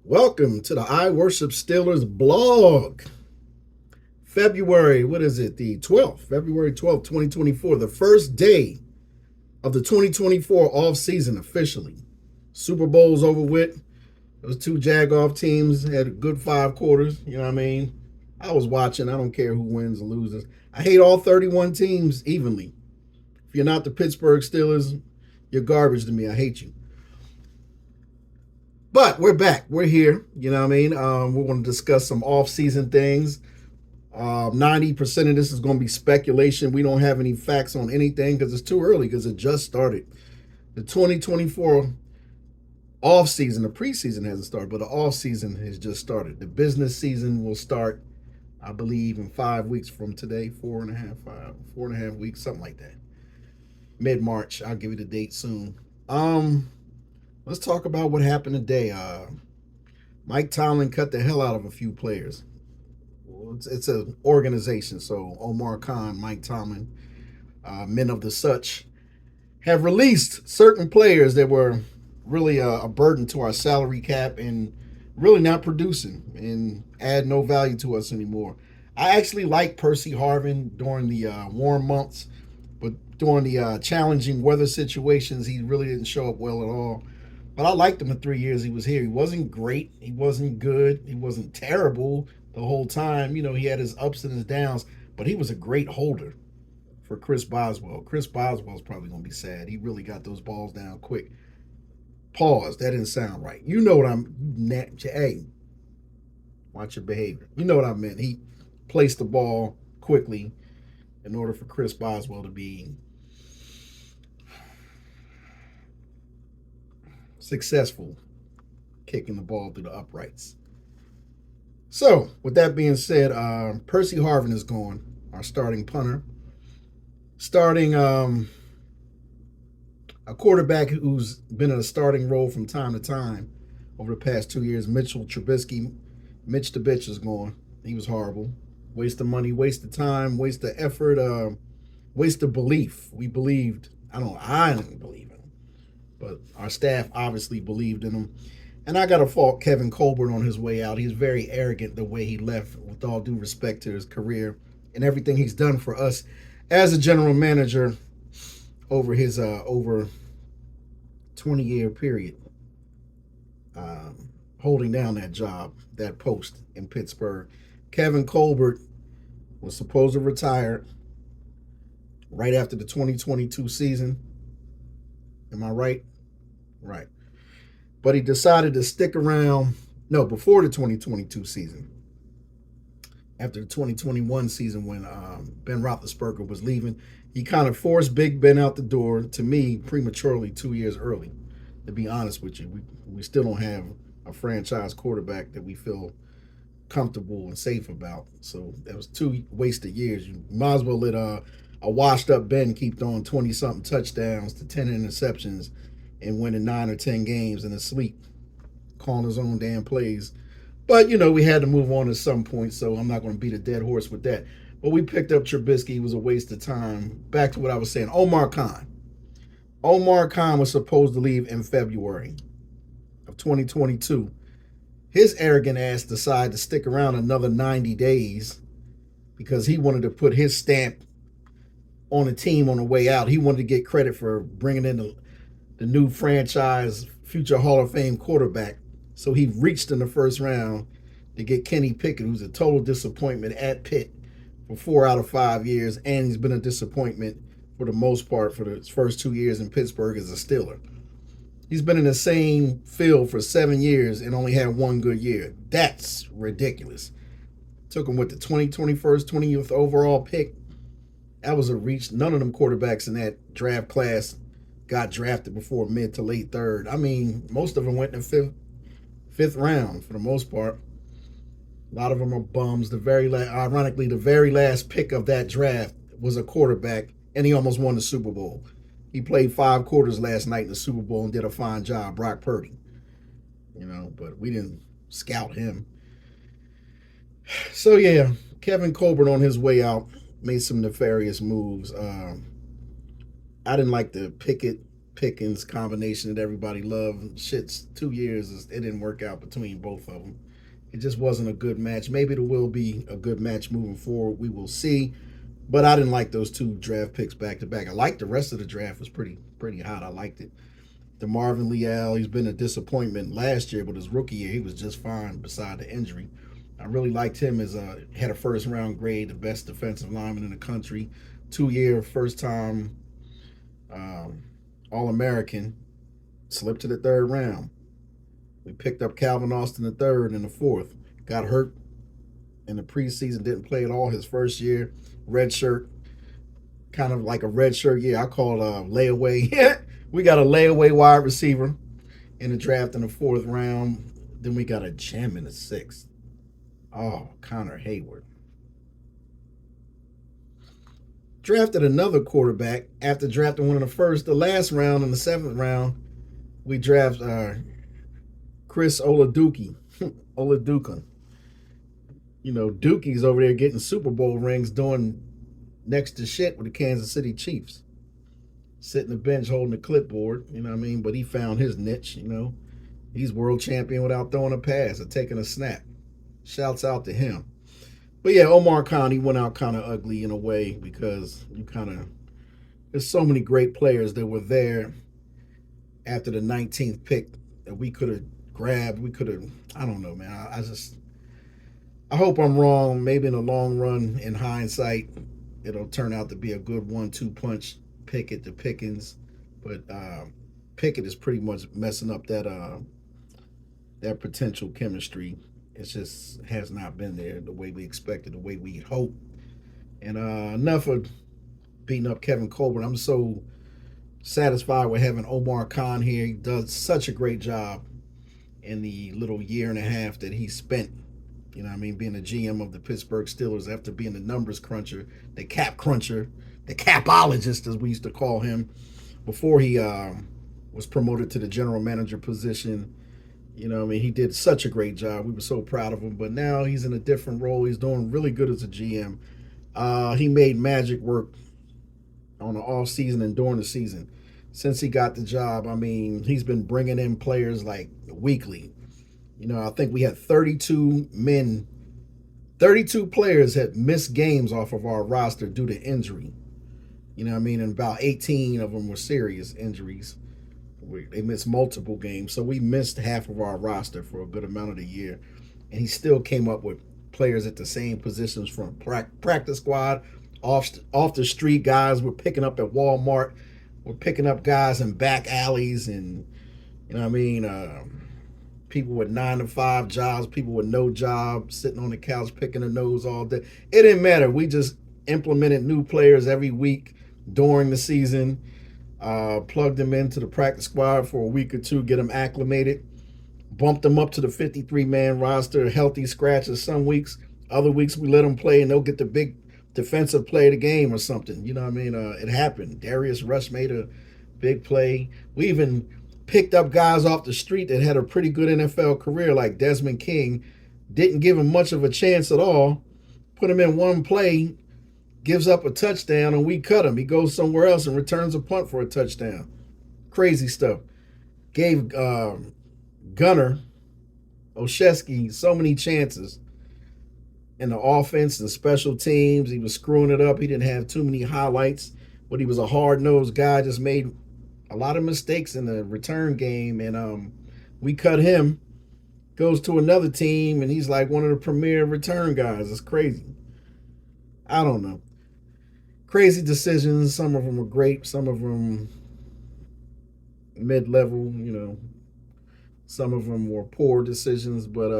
Welcome to the I Worship Steelers blog. February, what is it? The 12th, February 12th, 2024, the first day of the 2024 offseason officially. Super Bowl's over with. Those two Jagoff teams had a good 5 quarters. You know what I mean? I was watching. I don't care who wins or loses. I hate all 31 teams evenly. If you're not the Pittsburgh Steelers, you're garbage to me. I hate you. But we're back. We're here. You know what I mean? We're going to discuss some off-season things. 90% of this is going to be speculation. We don't have any facts on anything because it's too early because it just started. The 2024 off-season, the preseason hasn't started, but the off-season has just started. The business season will start, I believe, in 5 weeks from today. 4.5 weeks, something like that. Mid-March. I'll give you the date soon. Let's talk about what happened today. Mike Tomlin cut the hell out of a few players. It's an organization, so Omar Khan, Mike Tomlin, men of the such, have released certain players that were really a burden to our salary cap and really not producing and add no value to us anymore. I actually like Percy Harvin during the warm months, but during the challenging weather situations, he really didn't show up well at all. But I liked him the 3 years he was here. He wasn't great. He wasn't good. He wasn't terrible the whole time. You know, he had his ups and his downs, but he was a great holder for Chris Boswell. Chris Boswell's probably going to be sad. He really got those balls down quick. Pause. That didn't sound right. You know what hey, watch your behavior. You know what I meant. He placed the ball quickly in order for Chris Boswell to be successful kicking the ball through the uprights. So, with that being said, Percy Harvin is gone, our starting punter. Starting a quarterback who's been in a starting role from time to time over the past 2 years, Mitchell Trubisky. Mitch the bitch is gone. He was horrible. Waste of money, waste of time, waste of effort, waste of belief. I didn't believe in him, but our staff obviously believed in him. And I got to fault Kevin Colbert on his way out. He's very arrogant the way he left, with all due respect to his career and everything he's done for us as a general manager over his over 20-year period, holding down that job, that post in Pittsburgh. Kevin Colbert was supposed to retire right after the 2022 season. Am I right? Right. But he decided to stick around, no, before the 2022 season. After the 2021 season, when Ben Roethlisberger was leaving, he kind of forced Big Ben out the door, to me, prematurely 2 years early, to be honest with you. We still don't have a franchise quarterback that we feel comfortable and safe about. So that was 2 wasted years. You might as well let a washed up Ben keep throwing 20 something touchdowns to 10 interceptions and winning 9 or 10 games in his sleep, calling his own damn plays. But, you know, we had to move on at some point, so I'm not going to beat a dead horse with that. But we picked up Trubisky. It was a waste of time. Back to what I was saying. Omar Khan. Omar Khan was supposed to leave in February of 2022. His arrogant ass decided to stick around another 90 days because he wanted to put his stamp on the team on the way out. He wanted to get credit for bringing in the new franchise future Hall of Fame quarterback. So he reached in the first round to get Kenny Pickett, who's a total disappointment at Pitt for 4 out of 5 years, and he's been a disappointment for the most part for the first 2 years in Pittsburgh as a Steeler. He's been in the same field for 7 years and only had one good year. That's ridiculous. Took him with the 2021st, 20th overall pick. That was a reach. None of them quarterbacks in that draft class got drafted before mid to late third. I mean, most of them went in the fifth round for the most part. A lot of them are bums. Ironically, the very last pick of that draft was a quarterback, and he almost won the Super Bowl. He played 5 quarters last night in the Super Bowl and did a fine job, Brock Purdy. You know, but we didn't scout him. So yeah, Kevin Colbert on his way out made some nefarious moves. I didn't like the Pickett Pickens combination that everybody loved. Shit's 2 years, it didn't work out between both of them. It just wasn't a good match. Maybe it will be a good match moving forward. We will see. But I didn't like those two draft picks back to back. I liked the rest of the draft. It was pretty hot. I liked it. The Marvin Leal, he's been a disappointment last year, but his rookie year he was just fine beside the injury. I really liked him as a had a first round grade, the best defensive lineman in the country, 2 year first time All American. Slipped to the third round. We picked up Calvin Austin the third and the fourth. Got hurt in the preseason, didn't play at all his first year. Red shirt, kind of like a red shirt year. I call it a layaway. We got a layaway wide receiver in the draft in the fourth round. Then we got a gem in the sixth. Oh, Connor Hayward. Drafted another quarterback after drafting one in the first. The last round, in the seventh round, we draft Chris Oladuki. Oladukin. You know, Dookie's over there getting Super Bowl rings doing next to shit with the Kansas City Chiefs. Sitting the bench holding the clipboard, you know what I mean? But he found his niche, you know. He's world champion without throwing a pass or taking a snap. Shouts out to him. But yeah, Omar Khan, he went out kind of ugly in a way because there's so many great players that were there after the 19th pick that we could have grabbed. We could have, I don't know, man. I hope I'm wrong. Maybe in the long run, in hindsight, it'll turn out to be a good 1-2 punch. Pickett to Pickens, but Pickett is pretty much messing up that potential chemistry. It just has not been there the way we expected, the way we hoped. And enough of beating up Kevin Colbert. I'm so satisfied with having Omar Khan here. He does such a great job in the little year and a half that he spent, you know what I mean, being the GM of the Pittsburgh Steelers after being the numbers cruncher, the cap cruncher, the capologist, as we used to call him, before he was promoted to the general manager position. You know what I mean? He did such a great job. We were so proud of him. But now he's in a different role. He's doing really good as a GM. He made magic work on the off season and during the season. Since he got the job, I mean, he's been bringing in players like weekly. You know, I think we had 32 players had missed games off of our roster due to injury. You know what I mean? And about 18 of them were serious injuries. They missed multiple games. So we missed half of our roster for a good amount of the year. And he still came up with players at the same positions from practice squad, off the street guys we're picking up at Walmart. We're picking up guys in back alleys and, you know what I mean, people with 9-to-5 jobs, people with no job, sitting on the couch picking a nose all day. It didn't matter. We just implemented new players every week during the season, plugged them into the practice squad for a week or two, get them acclimated, bumped them up to the 53-man roster, healthy scratches some weeks. Other weeks we let them play and they'll get the big defensive play of the game or something. You know what I mean? It happened. Darius Rush made a big play. We even picked up guys off the street that had a pretty good NFL career, like Desmond King. Didn't give him much of a chance at all. Put him in one play, gives up a touchdown, and we cut him. He goes somewhere else and returns a punt for a touchdown. Crazy stuff. Gave Gunnar Olszewski so many chances in the offense and special teams. He was screwing it up. He didn't have too many highlights, but he was a hard-nosed guy, just made a lot of mistakes in the return game, and we cut him. Goes to another team, and he's like one of the premier return guys. It's crazy. I don't know. Crazy decisions. Some of them were great. Some of them mid-level, you know. Some of them were poor decisions, but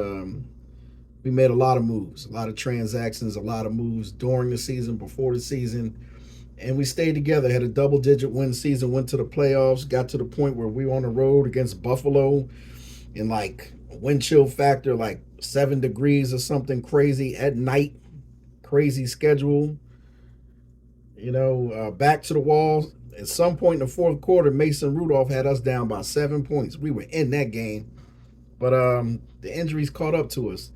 we made a lot of moves, a lot of transactions, a lot of moves during the season, before the season. And we stayed together, had a double-digit win season, went to the playoffs, got to the point where we were on the road against Buffalo in like wind chill factor, like 7 degrees or something crazy at night, crazy schedule. You know, back to the wall. At some point in the fourth quarter, Mason Rudolph had us down by 7 points. We were in that game. But the injuries caught up to us.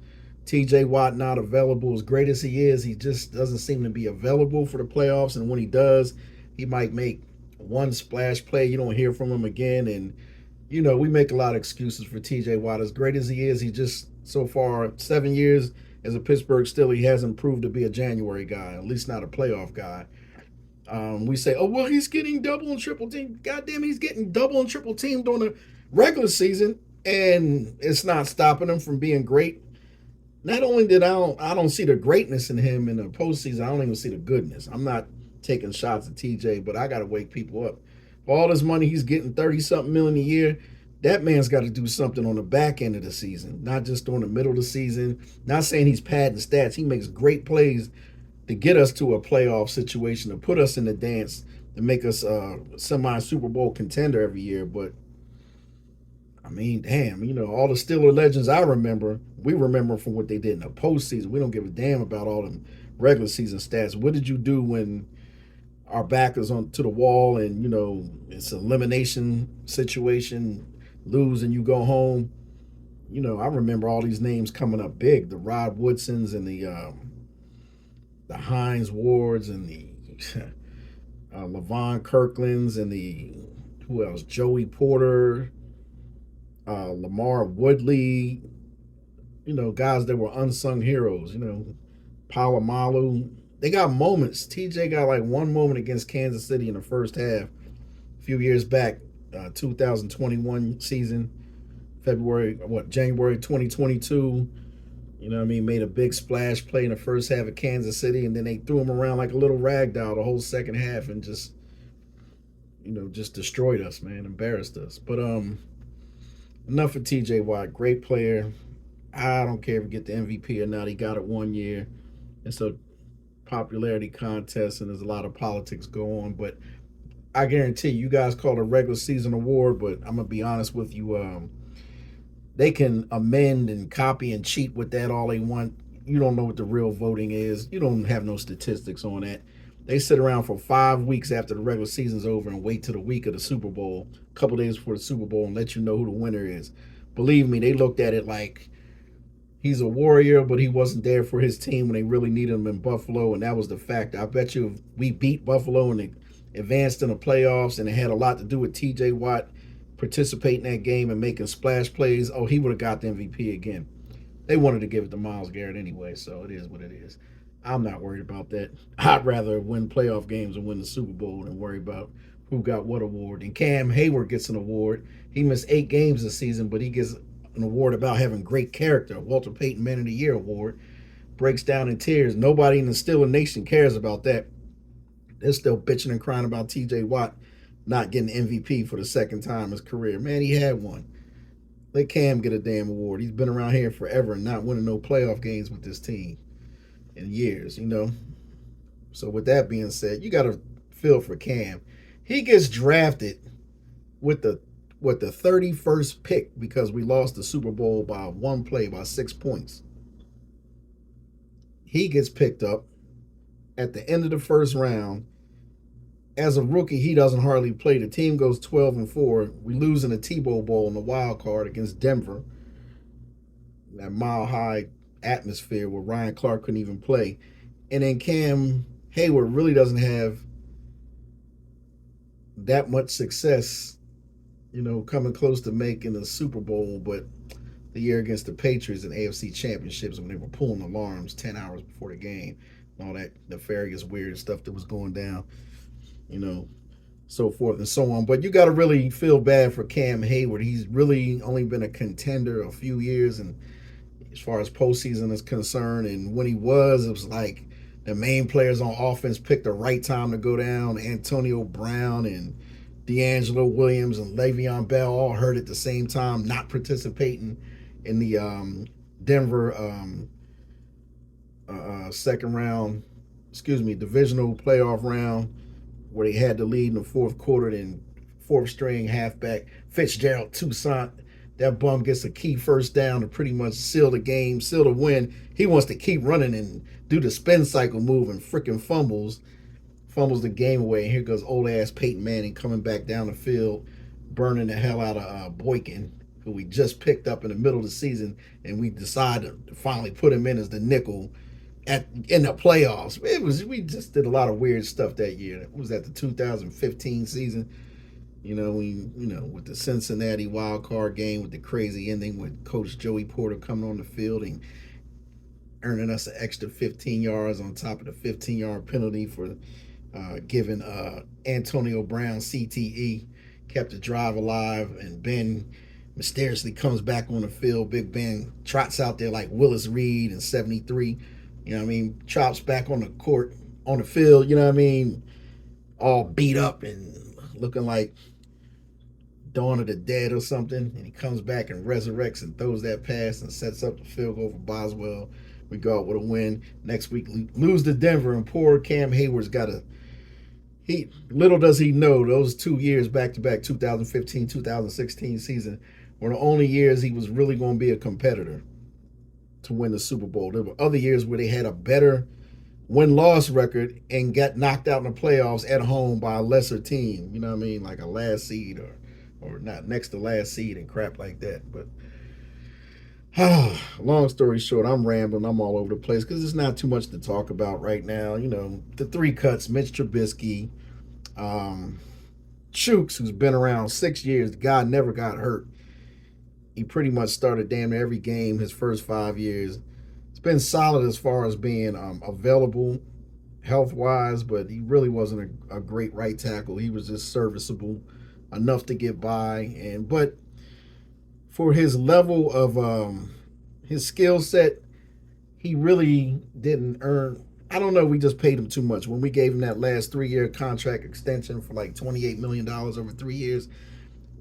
TJ Watt not available. As great as he is, he just doesn't seem to be available for the playoffs. And when he does, he might make one splash play, you don't hear from him again. And, we make a lot of excuses for TJ Watt. As great as he is, he just, so far, 7 years as a Pittsburgh Steeler, he hasn't proved to be a January guy, at least not a playoff guy. We say, oh, well, he's getting double and triple teamed. Goddamn, he's getting double and triple teamed during the regular season, and it's not stopping him from being great. Not only did I don't see the greatness in him in the postseason, I don't even see the goodness. I'm not taking shots at TJ, but I got to wake people up. For all this money he's getting, 30 something million a year, that man's got to do something on the back end of the season, not just on the middle of the season. Not saying he's padding stats. He makes great plays to get us to a playoff situation, to put us in the dance, to make us a semi Super Bowl contender every year. But I mean, damn, all the Steeler legends I remember, we remember from what they did in the postseason. We don't give a damn about all them regular season stats. What did you do when our back is on to the wall and it's an elimination situation, lose and you go home? I remember all these names coming up big: the Rod Woodsons and the Hines Wards and the Levon Kirklands and the who else? Joey Porter, Lamar Woodley. Guys that were unsung heroes. Palomalu. They got moments. TJ got like one moment against Kansas City in the first half a few years back, 2021 season, January 2022. Made a big splash play in the first half of Kansas City, and then they threw him around like a little rag doll the whole second half and just destroyed us, man, embarrassed us. But enough of TJ Watt. Great player. I don't care if he get the MVP or not. He got it 1 year. It's a popularity contest, and there's a lot of politics go on. But I guarantee you guys call it a regular season award, but I'm gonna be honest with you. They can amend and copy and cheat with that all they want. You don't know what the real voting is. You don't have no statistics on that. They sit around for 5 weeks after the regular season's over and wait till the week of the Super Bowl, a couple days before the Super Bowl, and let you know who the winner is. Believe me, they looked at it like he's a warrior, but he wasn't there for his team when they really needed him in Buffalo, and that was the fact. I bet you if we beat Buffalo and they advanced in the playoffs, and it had a lot to do with TJ Watt participating in that game and making splash plays, oh, he would have got the MVP again. They wanted to give it to Myles Garrett anyway, so it is what it is. I'm not worried about that. I'd rather win playoff games and win the Super Bowl than worry about who got what award. And Cam Hayward gets an award. He missed 8 games this season, but he gets an award about having great character. Walter Payton Man of the Year award. Breaks down in tears. Nobody in the Steeler Nation cares about that. They're still bitching and crying about TJ Watt not getting MVP for the second time in his career. Man, he had one. Let Cam get a damn award. He's been around here forever and not winning no playoff games with this team in years. So with that being said, you got to feel for Cam. He gets drafted with the 31st pick because we lost the Super Bowl by one play, by 6 points. He gets picked up at the end of the first round. As a rookie, he doesn't hardly play. The team goes 12-4. We lose in the Tebow Bowl in the wild card against Denver. That mile high atmosphere where Ryan Clark couldn't even play. And then Cam Hayward really doesn't have that much success, coming close to making the Super Bowl, but the year against the Patriots in AFC Championships when they were pulling alarms 10 hours before the game, and all that nefarious, weird stuff that was going down, so forth and so on. But you got to really feel bad for Cam Hayward. He's really only been a contender a few years, and as far as postseason is concerned, and when he was, it was like the main players on offense picked the right time to go down. Antonio Brown and D'Angelo Williams and Le'Veon Bell all hurt at the same time, not participating in the Denver divisional playoff round where they had the lead in the fourth quarter. Then fourth string halfback Fitzgerald Toussaint, that bum gets a key first down to pretty much seal the game, seal the win. He wants to keep running and do the spin cycle move and freaking fumbles the game away. And here goes old ass Peyton Manning coming back down the field, burning the hell out of Boykin, who we just picked up in the middle of the season, and we decided to finally put him in as the nickel. in the playoffs. We just did a lot of weird stuff that year. It was at the 2015 season. With the Cincinnati wild card game with the crazy ending with Coach Joey Porter coming on the field and earning us an extra 15 yards on top of the 15-yard penalty for giving Antonio Brown CTE, kept the drive alive, and Ben mysteriously comes back on the field. Big Ben trots out there like Willis Reed in '73. Trots back on the court, on the field, all beat up and looking like Dawn of the Dead or something. And he comes back and resurrects and throws that pass and sets up the field goal for Boswell. We go out with a win. Next week, lose to Denver, and poor Cam Hayward's got a little does he know those 2 years back to back, 2015, 2016 season, were the only years he was really going to be a competitor to win the Super Bowl. There were other years where they had a better win-loss record and got knocked out in the playoffs at home by a lesser team. You know what I mean? Like a last seed or not next to last seed and crap like that. But long story short, I'm rambling. I'm all over the place because there's not too much to talk about right now. The three cuts: Mitch Trubisky, Chooks, who's been around 6 years. The guy never got hurt. He pretty much started damn near every game his first 5 years. It's been solid as far as being available health wise, but he really wasn't a great right tackle. He was just serviceable enough to get by, but for his level of his skill set, he really didn't earn. I don't know. We just paid him too much when we gave him that last 3-year contract extension for like $28 million over 3 years.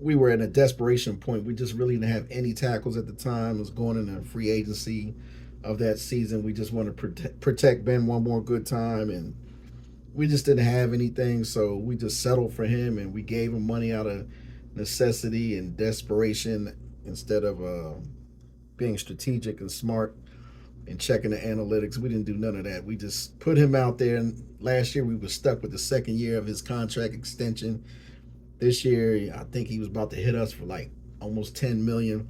We were at a desperation point. We just really didn't have any tackles at the time. It was going into free agency of that season. We just wanted to protect Ben one more good time, and we just didn't have anything. So we just settled for him, and we gave him money out of necessity and desperation instead of being strategic and smart and checking the analytics. We didn't do none of that. We just put him out there. And last year we were stuck with the second year of his contract extension. This year, I think he was about to hit us for like almost $10 million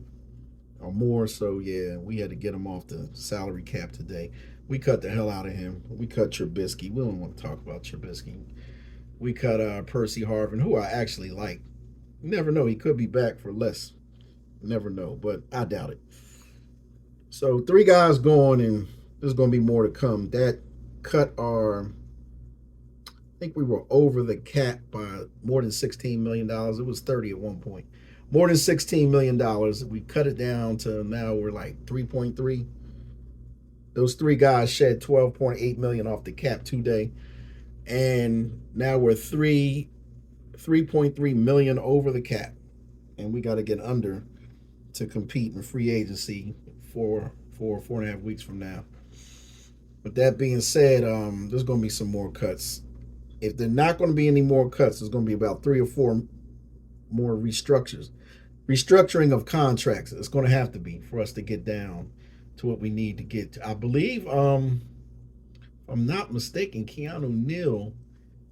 or more. So yeah, we had to get him off the salary cap today. We cut the hell out of him. We cut Trubisky. We don't want to talk about Trubisky. We cut Percy Harvin, who I actually like. You never know. He could be back for less. Never know, but I doubt it. So 3 guys gone, and there's going to be more to come. That cut our, I think we were over the cap by more than $16 million. It was 30 at one point. More than $16 million. We cut it down to now we're like 3.3. Those 3 guys shed 12.8 million off the cap today, and now we're 3.3 million over the cap, and we got to get under to compete in free agency for 4.5 weeks from now. With that being said, there's going to be some more cuts. If there's not going to be any more cuts, there's going to be about 3 or 4 more restructuring of contracts. It's going to have to be for us to get down to what we need to get to. I believe, if I'm not mistaken, Keanu Neal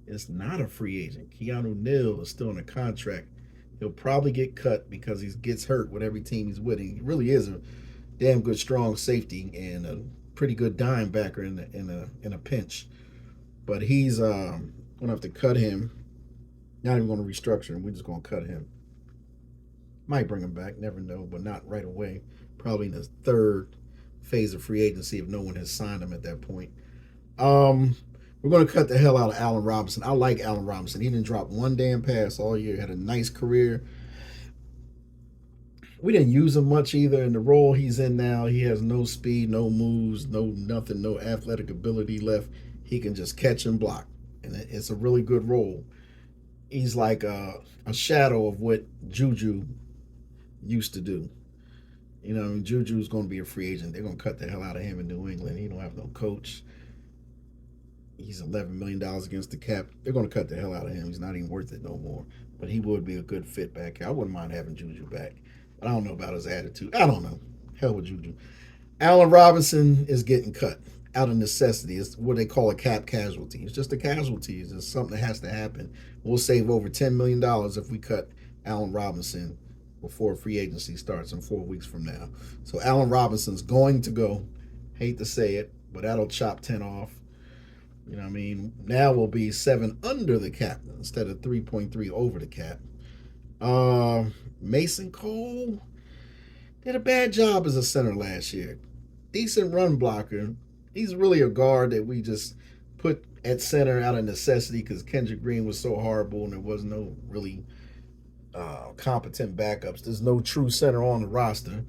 is not a free agent. Keanu Neal is still in a contract. He'll probably get cut because he gets hurt with every team he's with. He really is a damn good, strong safety and a pretty good dime backer in a pinch. But he's going to have to cut him. Not even going to restructure him. We're just going to cut him. Might bring him back, never know, but not right away. Probably in the third phase of free agency if no one has signed him at that point. We're going to cut the hell out of Allen Robinson. I like Allen Robinson. He didn't drop one damn pass all year. Had a nice career. We didn't use him much either in the role he's in now. He has no speed, no moves, no nothing, no athletic ability left. He can just catch and block, and it's a really good role. He's like a shadow of what Juju used to do. Juju's going to be a free agent. They're going to cut the hell out of him in New England. He don't have no coach. He's $11 million against the cap. They're going to cut the hell out of him. He's not even worth it no more. But he would be a good fit back here. I wouldn't mind having Juju back. But I don't know about his attitude. I don't know. Hell with Juju. Allen Robinson is getting cut out of necessity. It's what they call a cap casualty. It's just a casualty. It's just something that has to happen. We'll save over $10 million if we cut Allen Robinson before free agency starts in 4 weeks from now. So Allen Robinson's going to go. Hate to say it, but that'll chop 10 off. You know what I mean? Now we'll be 7 under the cap instead of 3.3 over the cap. Uh, Mason Cole did a bad job as a center last year. Decent run blocker. He's really a guard that we just put at center out of necessity because Kendrick Green was so horrible and there was no really competent backups. There's no true center on the roster.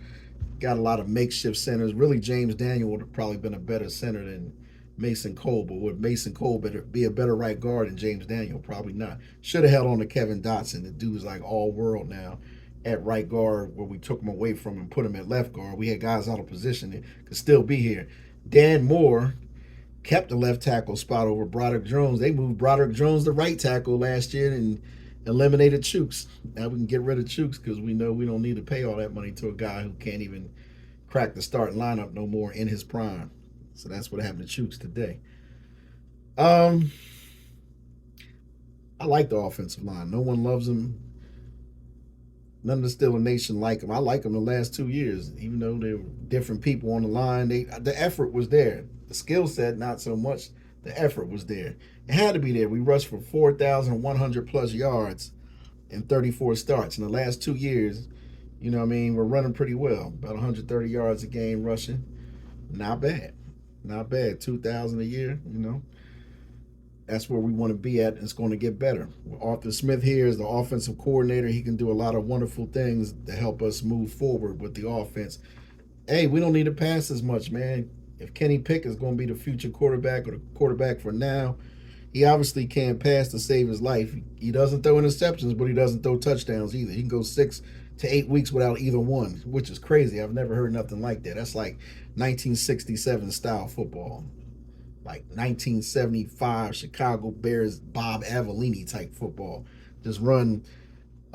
Got a lot of makeshift centers. Really, James Daniel would have probably been a better center than Mason Cole, but would Mason Cole be a better right guard than James Daniel? Probably not. Should have held on to Kevin Dotson. The dude's like all world now at right guard, where we took him away from and put him at left guard. We had guys out of position that could still be here. Dan Moore kept the left tackle spot over Broderick Jones. They moved Broderick Jones to right tackle last year and eliminated Chooks. Now we can get rid of Chooks because we know we don't need to pay all that money to a guy who can't even crack the starting lineup no more in his prime. So that's what happened to Chooks today. Um, I like the offensive line. No one loves him. None of the Steeler Nation like him. I like him the last 2 years, even though there were different people on the line. The effort was there. The skill set, not so much. The effort was there. It had to be there. We rushed for 4,100 plus yards in 34 starts. In the last 2 years, you know what I mean, we're running pretty well. About 130 yards a game rushing. Not bad. Not bad. 2,000 a year, you know. That's where we want to be at, and it's going to get better. Arthur Smith here is the offensive coordinator. He can do a lot of wonderful things to help us move forward with the offense. Hey, we don't need to pass as much, man. If Kenny Pickett is going to be the future quarterback or the quarterback for now, he obviously can't pass to save his life. He doesn't throw interceptions, but he doesn't throw touchdowns either. He can go 6 to 8 weeks without either one, which is crazy. I've never heard nothing like that. That's like 1967 style football, like 1975 Chicago Bears Bob Avellini type football. Just run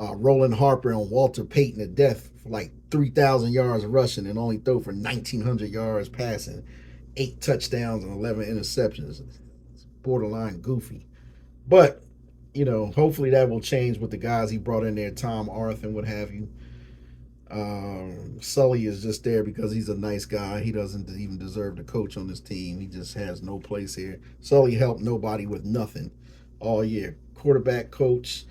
Roland Harper and Walter Payton to death for like 3,000 yards rushing and only throw for 1,900 yards passing, 8 touchdowns and 11 interceptions. It's borderline goofy. But, you know, hopefully that will change with the guys he brought in there, Tom Arth and what have you. Sully is just there because he's a nice guy. He doesn't even deserve to coach on this team. He just has no place here. Sully helped nobody with nothing all year. Quarterback coach,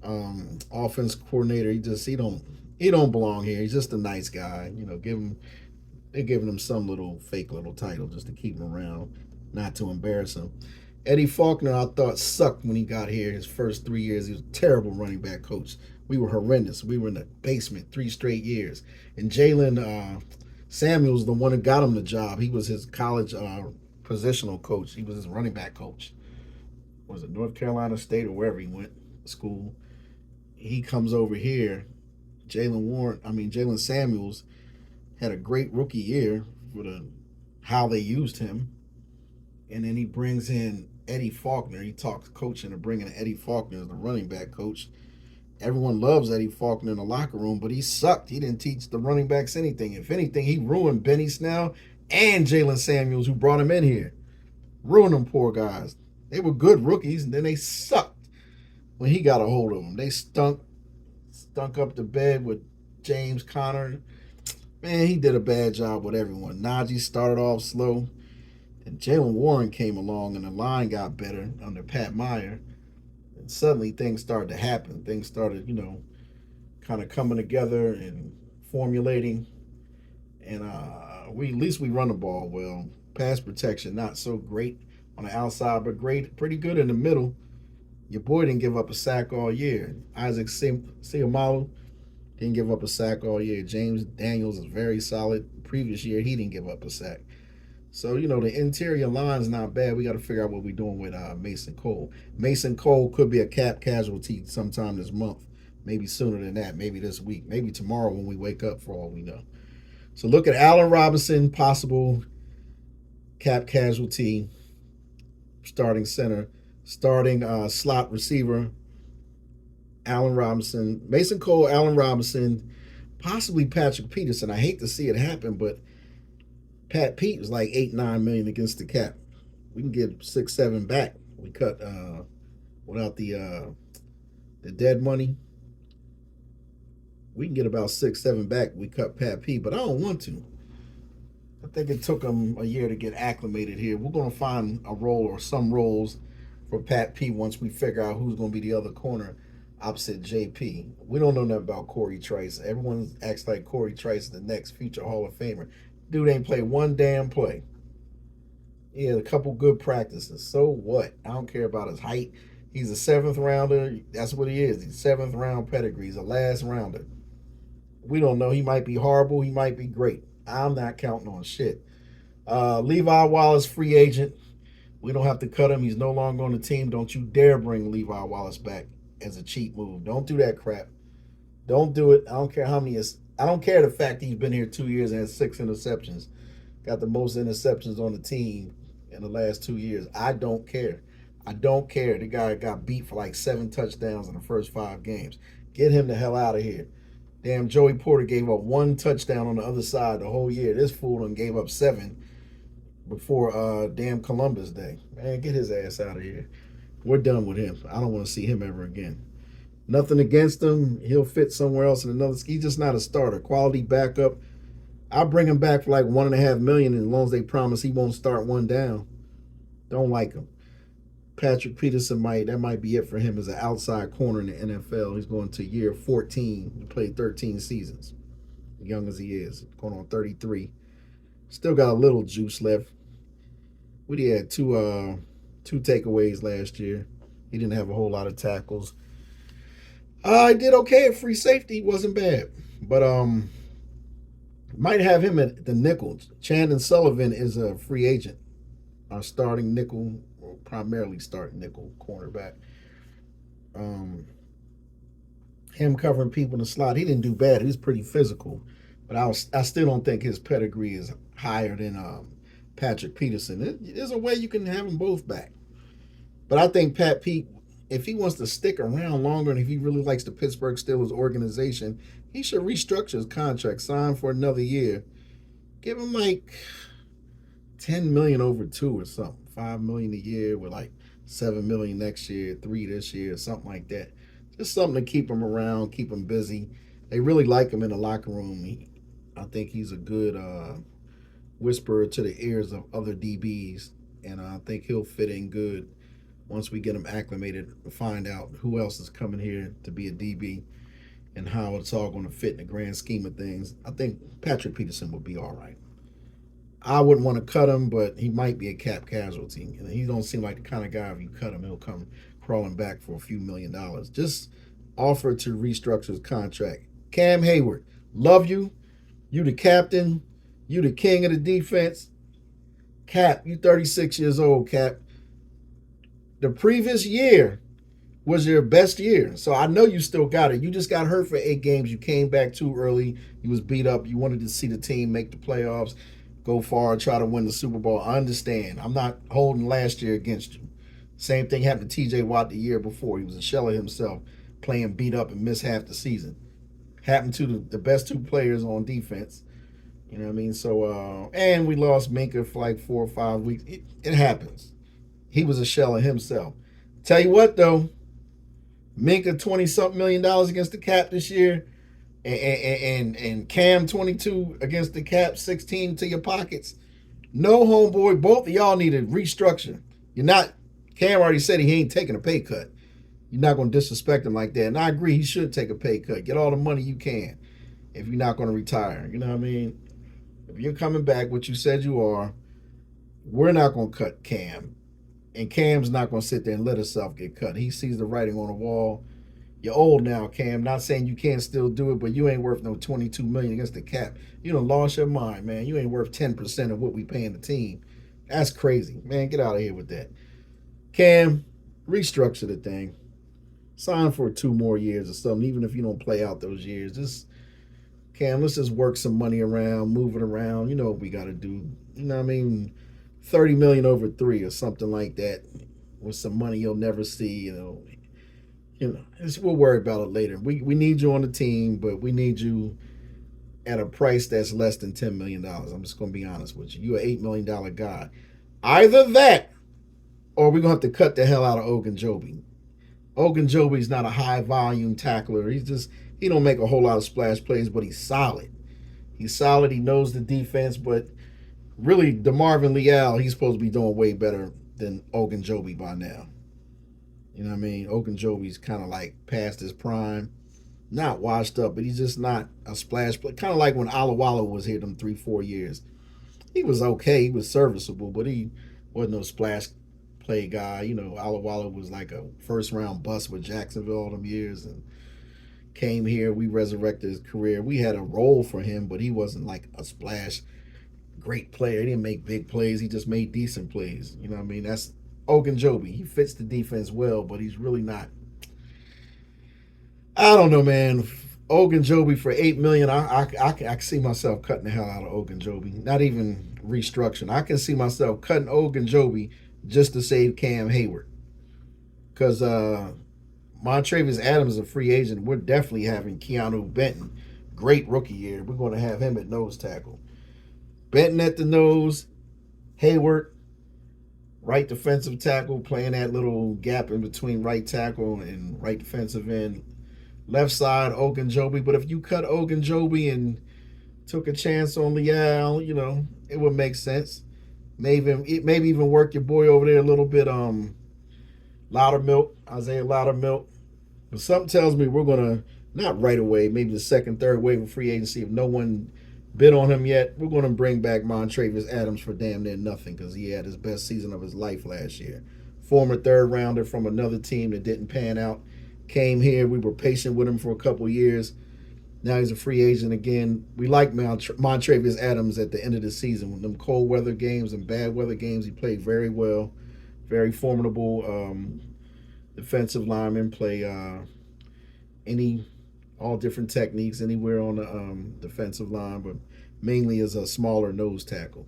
offense coordinator. He don't belong here. He's just a nice guy. You know, they're giving him some little fake little title just to keep him around, not to embarrass him. Eddie Faulkner, I thought, sucked when he got here. His first 3 years, he was a terrible running back coach. We were horrendous. We were in the basement 3 straight years. And Jalen Samuels, the one who got him the job, he was his college positional coach. He was his running back coach. Was it North Carolina State or wherever he went to school? He comes over here. Jalen Samuels had a great rookie year for how they used him. And then he brings in Eddie Faulkner. He talks coaching and bringing Eddie Faulkner as the running back coach. Everyone loves Eddie Faulkner in the locker room, but he sucked. He didn't teach the running backs anything. If anything, he ruined Benny Snell and Jalen Samuels, who brought him in here. Ruined them poor guys. They were good rookies, and then they sucked when he got a hold of them. They stunk up the bed with James Conner. Man, he did a bad job with everyone. Najee started off slow, and Jalen Warren came along, and the line got better under Pat Meyer. And suddenly things started to happen. Things started, kind of coming together and formulating. And we at least we run the ball well. Pass protection not so great on the outside, but pretty good in the middle. Your boy didn't give up a sack all year. Isaac Seumalo didn't give up a sack all year. James Daniels is very solid. Previous year, he didn't give up a sack. So, the interior line's not bad. We got to figure out what we're doing with Mason Cole. Mason Cole could be a cap casualty sometime this month. Maybe sooner than that. Maybe this week. Maybe tomorrow when we wake up, for all we know. So look at Allen Robinson, possible cap casualty, starting center, starting slot receiver, Allen Robinson, Mason Cole, Allen Robinson, possibly Patrick Peterson. I hate to see it happen, but Pat Pete was like 8-9 million against the cap. We can get 6-7 back. We cut without the dead money. We can get about 6-7 back. We cut Pat Pete, but I don't want to. I think it took him a year to get acclimated here. We're going to find a role or some roles for Pat P once we figure out who's going to be the other corner opposite JP. We don't know nothing about Corey Trice. Everyone acts like Corey Trice is the next future Hall of Famer. Dude ain't played one damn play. He had a couple good practices. So what? I don't care about his height. He's a seventh rounder. That's what he is. He's seventh round pedigree. He's a last rounder. We don't know. He might be horrible. He might be great. I'm not counting on shit. Levi Wallace, free agent. We don't have to cut him. He's no longer on the team. Don't you dare bring Levi Wallace back as a cheap move. Don't do that crap. Don't do it. I don't care how many. I don't care the fact he's been here 2 years and has 6 interceptions. Got the most interceptions on the team in the last 2 years. I don't care. I don't care. The guy got beat for like 7 touchdowns in the first 5 games. Get him the hell out of here. Damn, Joey Porter gave up 1 touchdown on the other side the whole year. This fool done gave up 7 before damn Columbus Day. Man, get his ass out of here. We're done with him. I don't want to see him ever again. Nothing against him. He'll fit somewhere else in another. He's just not a starter. Quality backup. I'll bring him back for like $1.5 million as long as they promise he won't start one down. Don't like him. Patrick Peterson might be it for him as an outside corner in the NFL. He's going to year 14. He played 13 seasons. Young as he is, going on 33. Still got a little juice left. Woody had two takeaways last year. He didn't have a whole lot of tackles. I did okay at free safety. Wasn't bad, but might have him at the nickel. Chandon Sullivan is a free agent. Our starting nickel, or primarily starting nickel cornerback. Um, him covering people in the slot. He didn't do bad. He was pretty physical, but I still don't think his pedigree is higher than Patrick Peterson. There's a way you can have them both back, but I think Pat Pete, if he wants to stick around longer and if he really likes the Pittsburgh Steelers organization, he should restructure his contract, sign for another year, give him like 10 million over 2 or something, 5 million a year with like 7 million next year, 3 this year, something like that. Just something to keep him around, keep him busy. They really like him in the locker room. I think he's a good whisperer to the ears of other DBs, and I think he'll fit in good once we get him acclimated and find out who else is coming here to be a DB and how it's all going to fit in the grand scheme of things. I think Patrick Peterson will be all right. I wouldn't want to cut him, but he might be a cap casualty. And he don't seem like the kind of guy, if you cut him, he'll come crawling back for a few $1,000,000. Just offer to restructure his contract. Cam Hayward, love you. You the captain. You the king of the defense. Cap, you 36 years old, Cap. The previous year was your best year. So I know you still got it. You just got hurt for 8 games. You came back too early. You was beat up. You wanted to see the team make the playoffs, go far, try to win the Super Bowl. I understand. I'm not holding last year against you. Same thing happened to TJ Watt the year before. He was a shell of himself, playing beat up and missed half the season. Happened to the best 2 players on defense. You know what I mean? So, and we lost Minka for like 4 or 5 weeks. It happens. He was a shell of himself. Tell you what, though, Minka $20-something million against the cap this year, and Cam 22 against the cap, 16 to your pockets. No, homeboy, both of y'all need to restructure. You're not. Cam already said he ain't taking a pay cut. You're not going to disrespect him like that. And I agree, he should take a pay cut. Get all the money you can if you're not going to retire. You know what I mean? If you're coming back, what you said you are, we're not going to cut Cam. And Cam's not going to sit there and let himself get cut. He sees the writing on the wall. You're old now, Cam. Not saying you can't still do it, but you ain't worth no $22 million against the cap. You done lost your mind, man. You ain't worth 10% of what we paying the team. That's crazy. Man, get out of here with that. Cam, restructure the thing. Sign for 2 more years or something, even if you don't play out those years. Just, Cam, let's just work some money around, move it around. You know what we got to do. You know what I mean? 30 million over 3 or something like that with some money you'll never see. We'll worry about it later. We need you on the team, but we need you at a price that's less than $10 million. I'm just going to be honest with you. You're an $8 million guy. Either that, or we're going to have to cut the hell out of Ogunjobi. Ogunjobi's not a high volume tackler. He don't make a whole lot of splash plays, but he's solid. He's solid. He knows the defense, but Really, DeMarvin Leal, he's supposed to be doing way better than Ogunjobi by now. You know what I mean? Ogunjobi's kind of like past his prime. Not washed up, but he's just not a splash play. Kind of like when Alawala was here them 3 4 years. He was okay. He was serviceable, but he wasn't no splash play guy. You know, Alawala was like a first round bust with Jacksonville all them years and came here. We resurrected his career. We had a role for him, but he wasn't like a splash great player. He didn't make big plays. He just made decent plays. You know what I mean? That's Ogunjobi. He fits the defense well, but he's really not. I don't know, man. Ogunjobi for $8 million. I can see myself cutting the hell out of Ogunjobi. Not even restructuring. I can see myself cutting Ogunjobi just to save Cam Hayward. Because Montravius Adams is a free agent. We're definitely having Keanu Benton. Great rookie year. We're going to have him at nose tackle. Benton at the nose. Hayward, right defensive tackle, playing that little gap in between right tackle and right defensive end. Left side, Ogunjobi. But if you cut Ogunjobi and took a chance on Leal, you know, it would make sense. Maybe even work your boy over there a little bit. Loudermilk, Isaiah Loudermilk. But something tells me we're gonna not right away, maybe the second, third wave of free agency. If no one bid on him yet, we're gonna bring back Montravius Adams for damn near nothing because he had his best season of his life last year. Former third rounder from another team that didn't pan out. Came here, we were patient with him for a couple years. Now he's a free agent again. We like Montravius Adams at the end of the season. With them cold weather games and bad weather games, he played very well. Very formidable defensive lineman. Play any all different techniques anywhere on the defensive line, but mainly as a smaller nose tackle.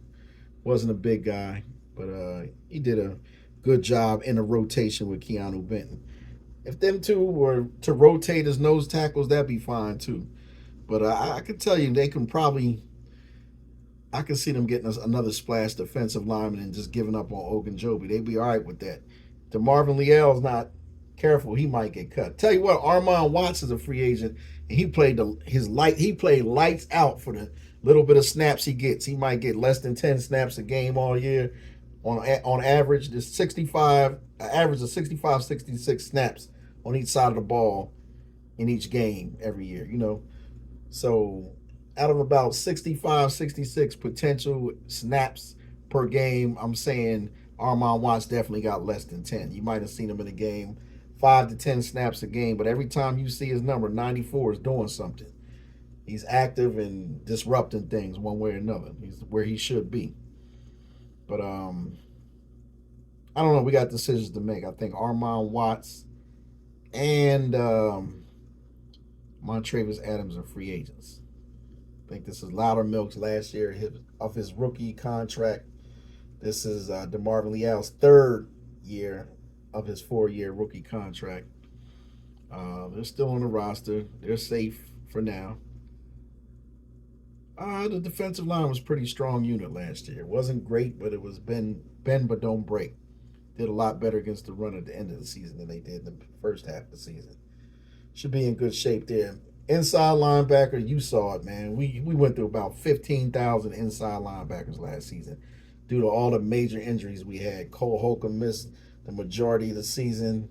Wasn't a big guy, but he did a good job in a rotation with Keanu Benton. If them two were to rotate as nose tackles, that'd be fine too. But I can tell you, they can probably. I can see them getting us another splash defensive lineman and just giving up on Ogunjobi. They'd be all right with that. DeMarvin Leal's not careful; he might get cut. Tell you what, Armon Watts is a free agent, and he played lights out for the little bit of snaps he gets. He might get less than 10 snaps a game all year. On average, there's 65, an average of 65, 66 snaps on each side of the ball in each game every year. You know, so out of about 65, 66 potential snaps per game, I'm saying Armon Watts definitely got less than 10. You might have seen him in a game 5 to 10 snaps a game, but every time you see his number, 94 is doing something. He's active and disrupting things one way or another. He's where he should be. But I don't know. We got decisions to make. I think Armon Watts and Montravius Adams are free agents. I think this is Loudermilk's last year of his rookie contract. This is DeMarvin Leal's third year of his 4 year rookie contract. They're still on the roster. They're safe for now. The defensive line was a pretty strong unit last year. It wasn't great, but it was bend but don't break. Did a lot better against the run at the end of the season than they did in the first half of the season. Should be in good shape there. Inside linebacker, you saw it, man. We went through about 15,000 inside linebackers last season due to all the major injuries we had. Cole Holcomb missed the majority of the season.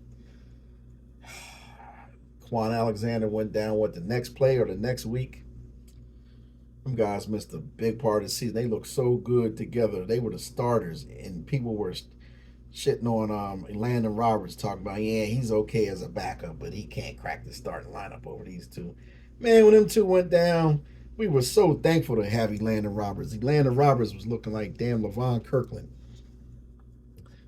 Quan Alexander went down, the next play or the next week? Them guys missed a big part of the season. They looked so good together. They were the starters, and people were shitting on Landon Roberts, talking about, yeah, he's okay as a backup, but he can't crack the starting lineup over these two. Man, when them two went down, we were so thankful to have Landon Roberts. Landon Roberts was looking like damn Levon Kirkland.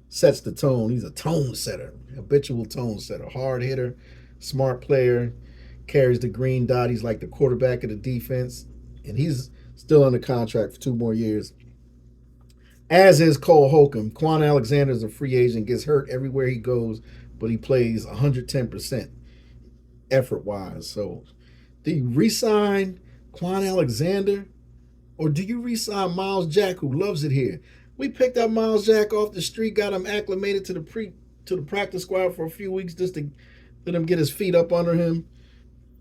Sets the tone. He's a tone setter, habitual tone setter, hard hitter, smart player, carries the green dot. He's like the quarterback of the defense, and he's still under contract for 2 more years. As is Cole Holcomb. Quan Alexander is a free agent, gets hurt everywhere he goes, but he plays 110% effort wise. So, do you re-sign Quan Alexander, or do you re-sign Miles Jack, who loves it here? We picked up Miles Jack off the street, got him acclimated to the practice squad for a few weeks just to let him get his feet up under him.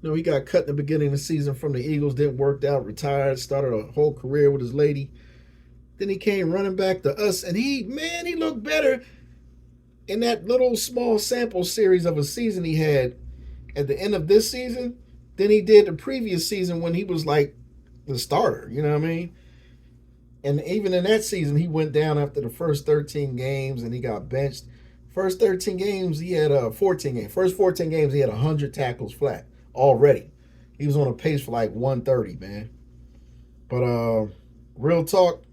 You know, he got cut in the beginning of the season from the Eagles, didn't work out, retired, started a whole career with his lady. Then he came running back to us, and he looked better in that little small sample series of a season he had at the end of this season than he did the previous season when he was like the starter. You know what I mean? And even in that season, he went down after the first 13 games and he got benched. First 13 games, he had 14 games. First 14 games, he had 100 tackles flat already. He was on a pace for like 130, man. But real talk,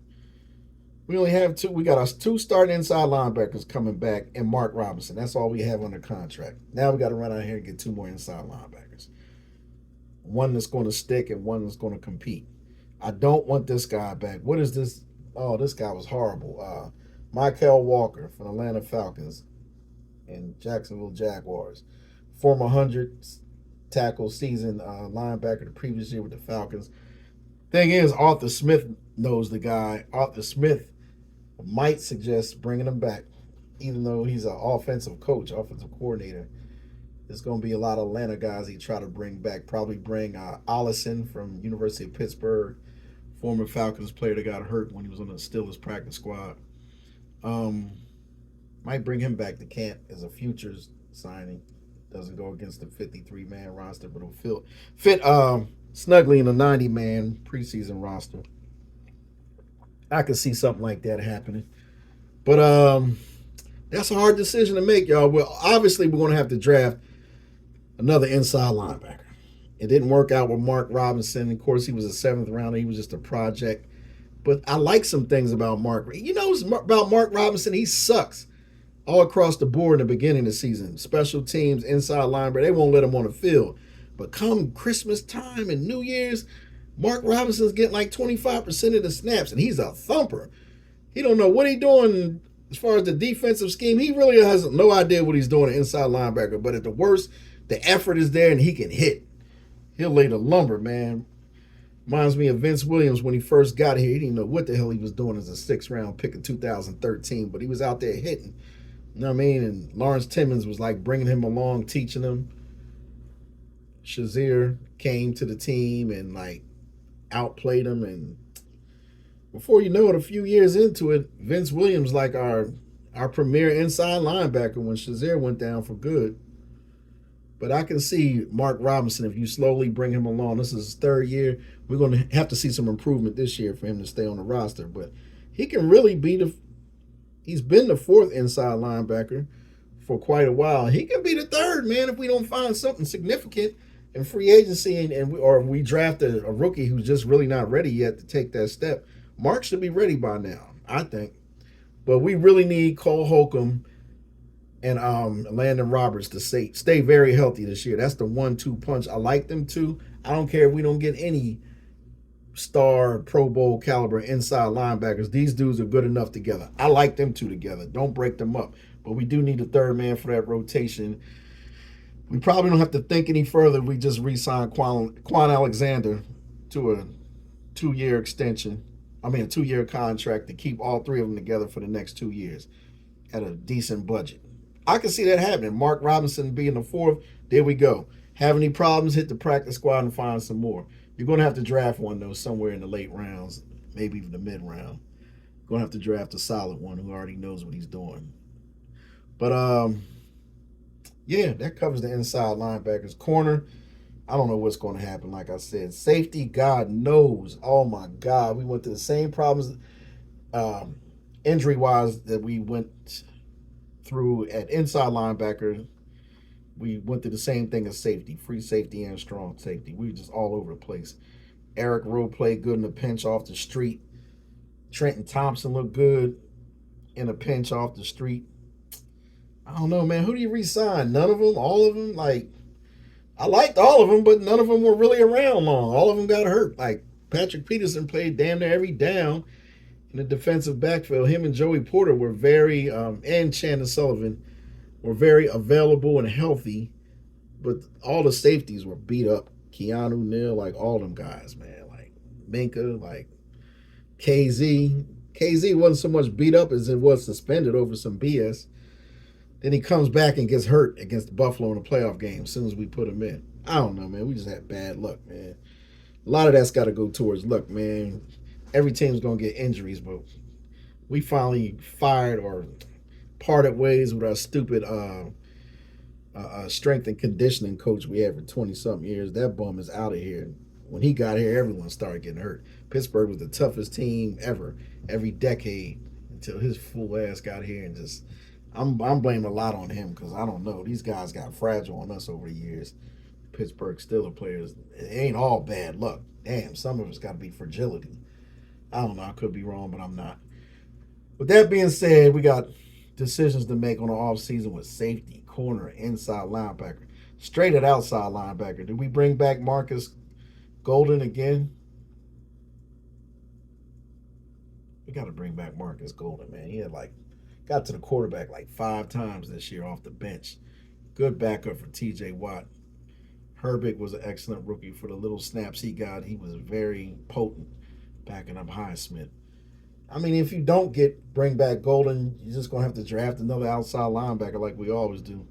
we only have two. We got our two starting inside linebackers coming back and Mark Robinson. That's all we have under contract. Now we got to run out here and get two more inside linebackers. One that's going to stick and one that's going to compete. I don't want this guy back. What is this? Oh, this guy was horrible. Michael Walker from Atlanta Falcons and Jacksonville Jaguars. Former 100 tackle season linebacker the previous year with the Falcons. Thing is, Arthur Smith knows the guy. Arthur Smith might suggest bringing him back, even though he's an offensive coach, offensive coordinator. There's going to be a lot of Atlanta guys he try to bring back. Probably bring Allison from University of Pittsburgh, former Falcons player that got hurt when he was on the Steelers practice squad. Um, might bring him back to camp as a futures signing. Doesn't go against the 53-man roster, but it'll fit snugly in a 90-man preseason roster. I could see something like that happening. But that's a hard decision to make, y'all. Well, obviously, we're going to have to draft another inside linebacker. It didn't work out with Mark Robinson. Of course, he was a seventh rounder. He was just a project. But I like some things about Mark. You know about Mark Robinson? He sucks all across the board in the beginning of the season. Special teams, inside linebacker, they won't let him on the field. But come Christmas time and New Year's, Mark Robinson's getting like 25% of the snaps, and he's a thumper. He don't know what he's doing as far as the defensive scheme. He really has no idea what he's doing inside linebacker. But at the worst, the effort is there, and he can hit. He'll lay the lumber, man. Reminds me of Vince Williams when he first got here. He didn't know what the hell he was doing as a sixth-round pick in 2013, but he was out there hitting. You know what I mean? And Lawrence Timmons was like bringing him along, teaching him. Shazier came to the team and like outplayed him. And before you know it, a few years into it, Vince Williams like our premier inside linebacker when Shazier went down for good. But I can see Mark Robinson, if you slowly bring him along, this is his third year, we're going to have to see some improvement this year for him to stay on the roster. But he can really be he's been the fourth inside linebacker for quite a while. He can be the third, man, if we don't find something significant in free agency or we draft a rookie who's just really not ready yet to take that step. Mark should be ready by now, I think. But we really need Cole Holcomb and Landon Roberts to stay very healthy this year. That's the 1-2 punch. I like them too. I don't care if we don't get any star Pro Bowl caliber inside linebackers. These dudes are good enough together. I like them two together. Don't break them up. But we do need a third man for that rotation. We probably don't have to think any further. We just re-sign Quan Alexander to a 2-year extension. A 2-year contract to keep all three of them together for the next 2 years at a decent budget. I can see that happening. Mark Robinson being the fourth, there we go. Have any problems, hit the practice squad and find some more. You're going to have to draft one, though, somewhere in the late rounds, maybe even the mid-round. You're going to have to draft a solid one who already knows what he's doing. But, yeah, that covers the inside linebackers. Corner, I don't know what's going to happen, like I said. Safety, God knows. Oh, my God. We went through the same problems injury-wise that we went through at inside linebacker. We went through the same thing as safety, free safety and strong safety. We were just all over the place. Eric Rowe played good in a pinch off the street. Trenton Thompson looked good in a pinch off the street. I don't know, man. Who do you re-sign? None of them? All of them? Like, I liked all of them, but none of them were really around long. All of them got hurt. Like, Patrick Peterson played damn near every down in the defensive backfield. Him and Joey Porter were very, and Shannon Sullivan were very available and healthy, but all the safeties were beat up. Keanu Neal, like all them guys, man. Like Minka, like KZ. KZ wasn't so much beat up as it was suspended over some BS. Then he comes back and gets hurt against Buffalo in a playoff game as soon as we put him in. I don't know, man. We just had bad luck, man. A lot of that's got to go towards luck, man. every team's going to get injuries, but we finally fired or parted ways with our stupid strength and conditioning coach we had for 20 something years. That bum is out of here. When he got here, everyone started getting hurt. Pittsburgh was the toughest team ever, every decade until his fool ass got here and just. I'm blaming a lot on him because I don't know. These guys got fragile on us over the years. Pittsburgh Steelers players, it ain't all bad luck. Damn, some of it's got to be fragility. I don't know. I could be wrong, but I'm not. With that being said, we got decisions to make on the offseason with safety, corner, inside linebacker. Straight at outside linebacker. Do we bring back Marcus Golden again? We got to bring back Marcus Golden, man. He had got to the quarterback like 5 times this year off the bench. Good backup for TJ Watt. Herbig was an excellent rookie for the little snaps he got. He was very potent backing up Highsmith. I mean, if you don't bring back Golden, you're just gonna have to draft another outside linebacker like we always do.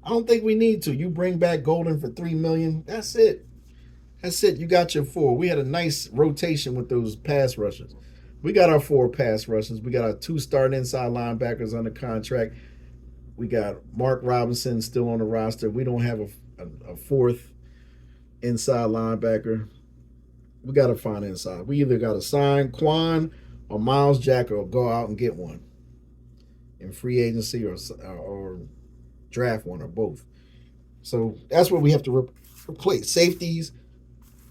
I don't think we need to. You bring back Golden for $3 million. That's it. That's it. You got your four. We had a nice rotation with those pass rushers. We got our 4 pass rushers. We got our 2 starting inside linebackers under contract. We got Mark Robinson still on the roster. We don't have a fourth inside linebacker. We got to find inside. We either got to sign Quan or Miles Jack or go out and get one in free agency or draft one or both. So that's what we have to replace: safeties,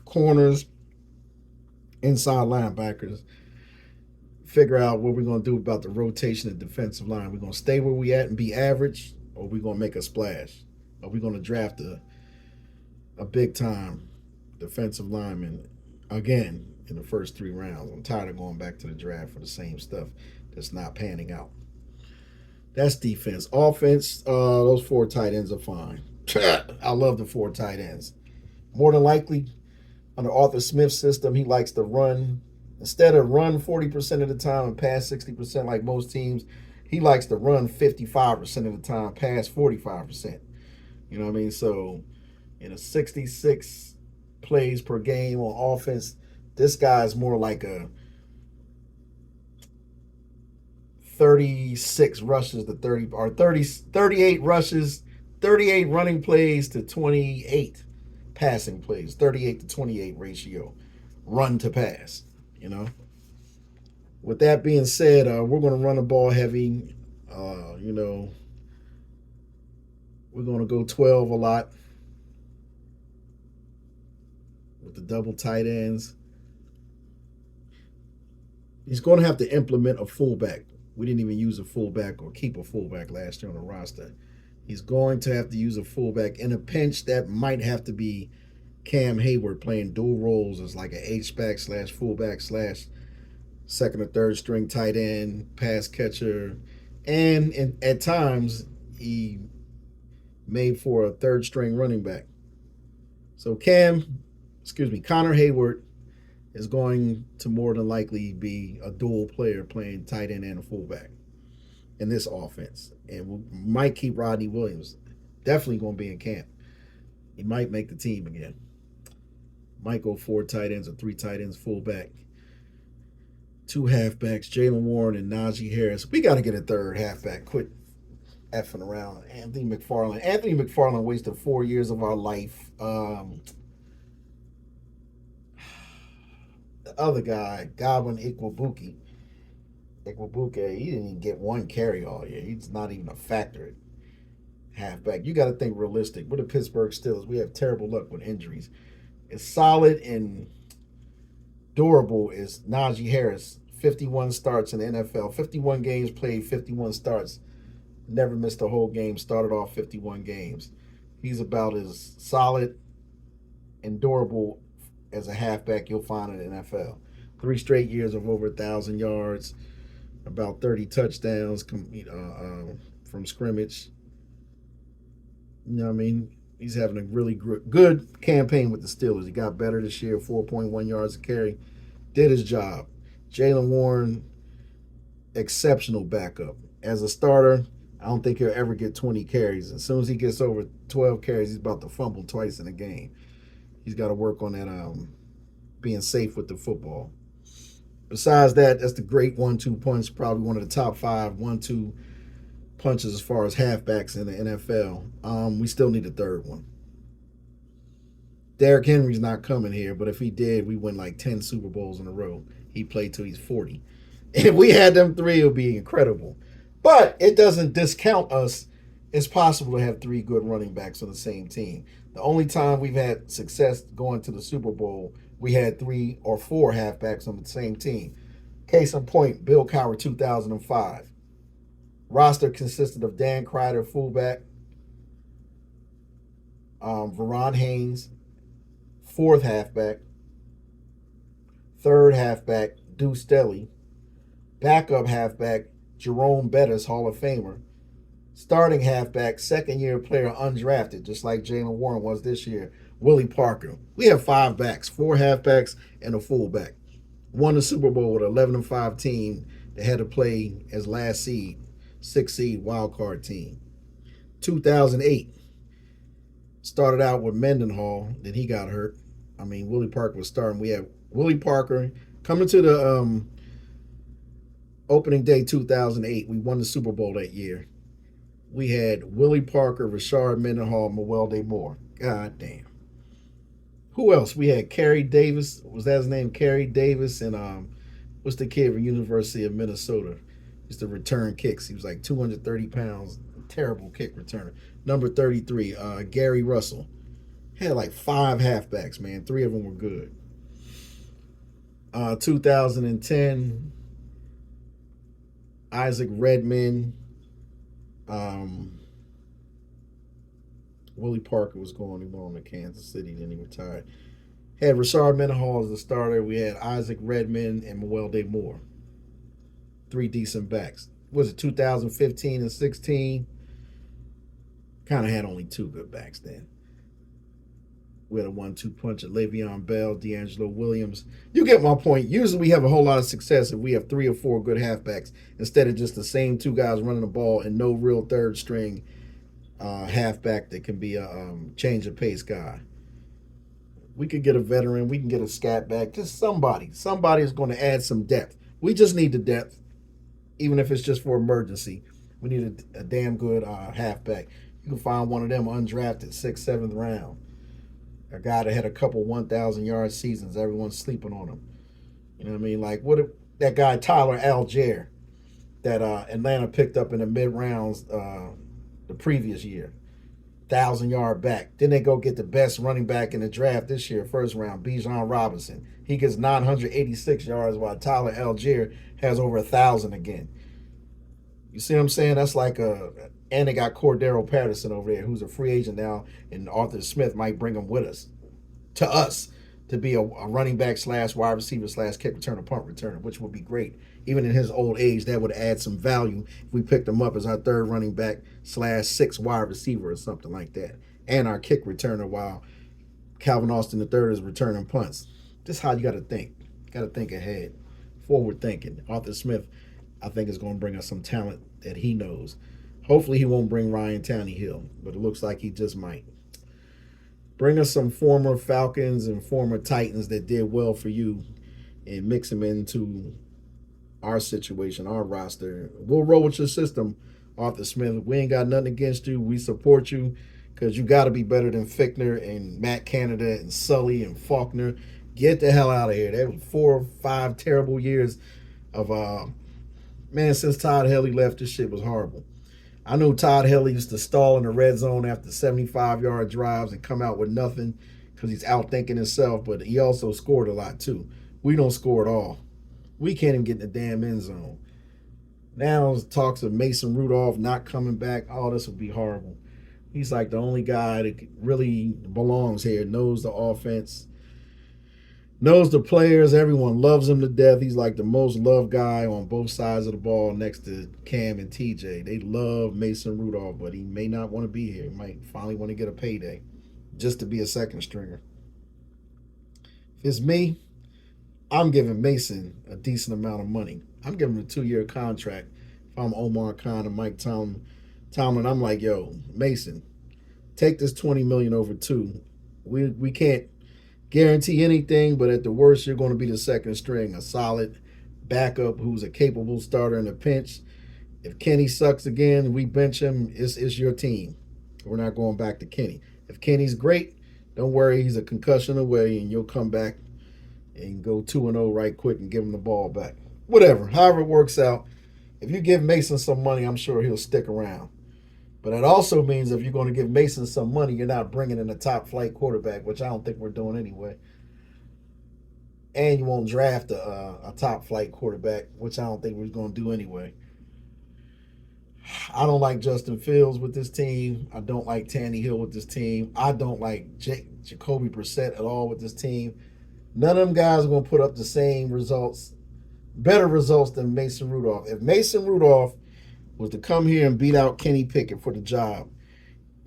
corners, inside linebackers. Figure out what we're going to do about the rotation of defensive line. We're going to stay where we at and be average, or we're going to make a splash. Are we going to draft a big time defensive lineman again in the first 3 rounds? I'm tired of going back to the draft for the same stuff that's not panning out. That's defense. Offense, those 4 tight ends are fine. I love the 4 tight ends. More than likely, under Arthur Smith's system, he likes to run. Instead of run 40% of the time and pass 60% like most teams, he likes to run 55% of the time, pass 45%. You know what I mean? So in a 66 plays per game on offense, this guy's more like a 36 rushes to 30 or 38 rushes, 38 running plays to 28 passing plays, 38 to 28 ratio, run to pass. You know. With that being said, we're going to run the ball heavy. You know, we're going to go 12 a lot with the double tight ends. He's going to have to implement a fullback. We didn't even use a fullback or keep a fullback last year on the roster. He's going to have to use a fullback in a pinch. That might have to be Cam Hayward playing dual roles as like an H-back slash fullback slash second or third string tight end, pass catcher, and at times he made for a third string running back. So Connor Hayward is going to more than likely be a dual player playing tight end and a fullback in this offense. And we might keep Rodney Williams. Definitely going to be in camp. He might make the team again. Might go 4 tight ends or 3 tight ends, fullback. 2 halfbacks, Jalen Warren and Najee Harris. We got to get a third halfback. Quit effing around. Anthony McFarland wasted 4 years of our life. The other guy, Godwin Ikwabuke, he didn't even get 1 carry all year. He's not even a factor at halfback. You got to think realistic. We're the Pittsburgh Steelers. We have terrible luck with injuries. As solid and durable as Najee Harris, 51 starts in the NFL, 51 games played, 51 starts, never missed a whole game, started off 51 games. He's about as solid and durable as a halfback you'll find in the NFL. 3 straight years of over 1,000 yards, about 30 touchdowns from scrimmage. You know what I mean? He's having a really good campaign with the Steelers. He got better this year, 4.1 yards a carry. Did his job. Jalen Warren, exceptional backup. As a starter, I don't think he'll ever get 20 carries. As soon as he gets over 12 carries, he's about to fumble twice in a game. He's got to work on that being safe with the football. Besides that, that's the great 1-2 punch. Probably one of the top 5 1-2 punches as far as halfbacks in the NFL. We still need a third one. Derrick Henry's not coming here, but if he did, we win like 10 Super Bowls in a row. He played till he's 40. If we had them three, it would be incredible. But it doesn't discount us. It's possible to have 3 good running backs on the same team. The only time we've had success going to the Super Bowl, we had 3 or 4 halfbacks on the same team. Case in point, Bill Cowher 2005. Roster consisted of Dan Kreider, fullback, Veron Haynes, fourth halfback, third halfback, Deuce Staley, backup halfback, Jerome Bettis, Hall of Famer, starting halfback, second year player undrafted, just like Jalen Warren was this year, Willie Parker. We have 5 backs, 4 halfbacks, and a fullback. Won the Super Bowl with an 11-5 team that had to play as last seed, 6 seed wild card team. 2008 started out with Mendenhall, then he got hurt. I mean, Willie Parker was starting. We had Willie Parker coming to the opening day 2008. We won the Super Bowl that year. We had Willie Parker, Rashard Mendenhall, Mewelde Moore. God damn. Who else? We had Kerry Davis. Was that his name? Kerry Davis and what's the kid from University of Minnesota? Used to return kicks. He was like 230 pounds. Terrible kick returner. Number 33, Gary Russell. Had like 5 halfbacks, man. 3 of them were good. 2010, Isaac Redman. Willie Parker was going. He went on to Kansas City, then he retired. Had Rashard Mendenhall as the starter. We had Isaac Redman and Mewelde Moore. 3 decent backs. Was it 2015 and 16? Kind of had only 2 good backs then. We had a 1-2 punch at Le'Veon Bell, D'Angelo Williams. You get my point. Usually we have a whole lot of success if we have 3 or 4 good halfbacks instead of just the same 2 guys running the ball and no real third string halfback that can be a change of pace guy. We could get a veteran. We can get a scat back. Just somebody. Somebody is going to add some depth. We just need the depth, even if it's just for emergency. We need a damn good halfback. You can find one of them undrafted, 6th, 7th round. A guy that had a couple 1,000-yard seasons. Everyone's sleeping on him. You know what I mean? Like what if that guy Tyler Algier that Atlanta picked up in the mid rounds the previous year, 1,000-yard back. Then they go get the best running back in the draft this year, first round, Bijan Robinson. He gets 986 yards while Tyler Algier has over 1,000 again. You see what I'm saying? That's like and they got Cordero Patterson over there, who's a free agent now, and Arthur Smith might bring him with us, to be a running back / wide receiver / kick returner, punt returner, which would be great. Even in his old age, that would add some value if we picked him up as our 3rd running back / 6th wide receiver or something like that, and our kick returner while Calvin Austin III is returning punts. This is how you got to think. You got to think ahead, forward thinking. Arthur Smith, I think, is going to bring us some talent that he knows. Hopefully he won't bring Ryan Tannehill, but it looks like he just might. Bring us some former Falcons and former Titans that did well for you and mix them into our situation, our roster. We'll roll with your system, Arthur Smith. We ain't got nothing against you. We support you because you got to be better than Fickner and Matt Canada and Sully and Faulkner. Get the hell out of here. That was 4 or 5 terrible years of, man, since Todd Haley left, this shit was horrible. I know Todd Haley used to stall in the red zone after 75-yard drives and come out with nothing because he's outthinking himself, but he also scored a lot too. We don't score at all. We can't even get in the damn end zone. Now talks of Mason Rudolph not coming back. Oh, this would be horrible. He's like the only guy that really belongs here, knows the offense, knows the players. Everyone loves him to death. He's like the most loved guy on both sides of the ball next to Cam and TJ. They love Mason Rudolph, but he may not want to be here. He might finally want to get a payday just to be a second stringer. If it's me, I'm giving Mason a decent amount of money. I'm giving him a 2-year contract. If I'm Omar Khan and Mike Tomlin, I'm like, yo, Mason, take this $20 million over 2. We can't guarantee anything, but at the worst, you're going to be the second string, a solid backup who's a capable starter in a pinch. If Kenny sucks again, we bench him. It's your team. We're not going back to Kenny. If Kenny's great, don't worry. He's a concussion away, and you'll come back and go 2-0 right quick and give him the ball back. Whatever. However it works out. If you give Mason some money, I'm sure he'll stick around. But it also means if you're going to give Mason some money, you're not bringing in a top flight quarterback, which I don't think we're doing anyway. And you won't draft a top flight quarterback, which I don't think we're going to do anyway. I don't like Justin Fields with this team. I don't like Tannehill with this team. I don't like Jacoby Brissett at all with this team. None of them guys are going to put up the same results, better results than Mason Rudolph. If Mason Rudolph was to come here and beat out Kenny Pickett for the job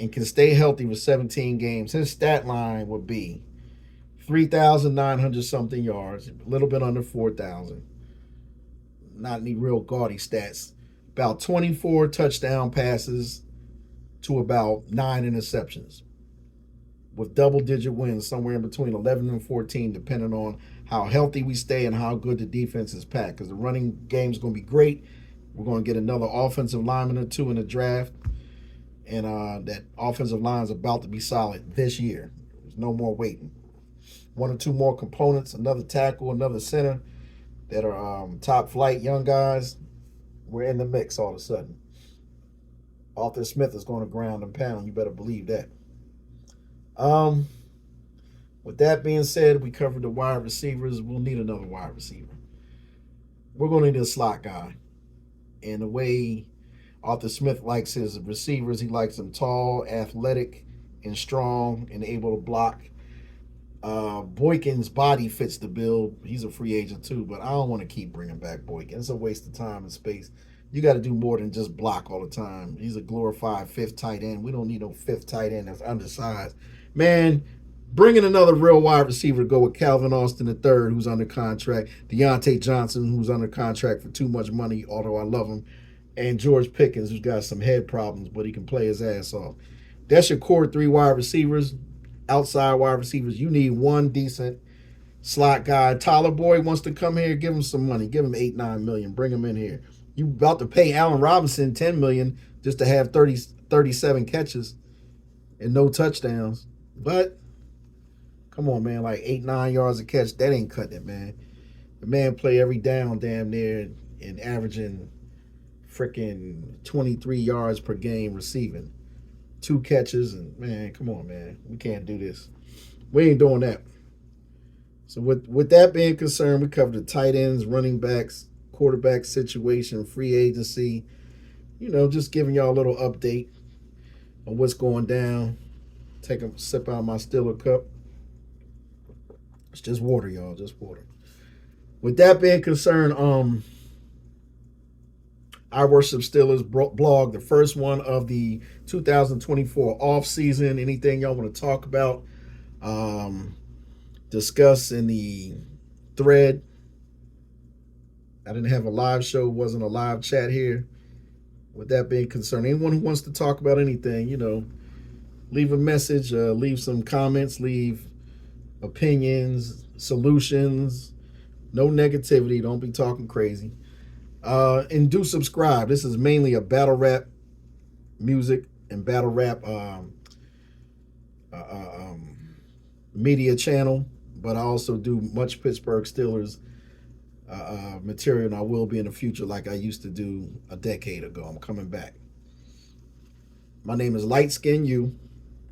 and can stay healthy for 17 games, his stat line would be 3,900 something yards, a little bit under 4,000. Not any real gaudy stats. About 24 touchdown passes to about 9 interceptions, with double-digit wins somewhere in between 11 and 14, depending on how healthy we stay and how good the defense is packed. Because the running game is going to be great. We're going to get another offensive lineman or two in the draft, and that offensive line is about to be solid this year. There's no more waiting. One or two more components, another tackle, another center that are top flight young guys. We're in the mix all of a sudden. Arthur Smith is going to ground and pound. You better believe that. With that being said, we covered the wide receivers. We'll need another wide receiver. We're going to need a slot guy. And the way Arthur Smith likes his receivers, he likes them tall, athletic, and strong, and able to block. Boykin's body fits the bill. He's a free agent too, but I don't want to keep bringing back Boykin. It's a waste of time and space. You got to do more than just block all the time. He's a glorified fifth tight end. We don't need no fifth tight end that's undersized. Man, bringing another real wide receiver to go with Calvin Austin III, who's under contract, Deontay Johnson, who's under contract for too much money, although I love him, and George Pickens, who's got some head problems, but he can play his ass off. That's your core three wide receivers. Outside wide receivers, you need one decent slot guy. Tyler Boyd wants to come here, give him some money. Give him $8-9 million. Bring him in here. You about to pay Allen Robinson $10 million just to have 37 catches and no touchdowns. But come on, man, like 8-9 yards a catch, that ain't cutting it, man. The man play every down damn near and averaging freaking 23 yards per game receiving. 2 catches, and man, come on, man. We can't do this. We ain't doing that. So with that being concerned, we covered the tight ends, running backs, quarterback situation, free agency. You know, just giving y'all a little update on what's going down. Take a sip out of my Stiller cup. It's just water, y'all. Just water. With that being concerned, I Worship Steelers blog, the first one of the 2024 offseason. Anything y'all want to talk about, discuss in the thread. I didn't have a live show, wasn't a live chat here. With that being concerned, anyone who wants to talk about anything, you know, leave a message, leave some comments, leave opinions, solutions. No negativity. Don't be talking crazy. And do subscribe. This is mainly a battle rap music and battle rap media channel, but I also do much Pittsburgh Steelers material, and I will be in the future like I used to do a decade ago. I'm coming back. My name is Light Skin You.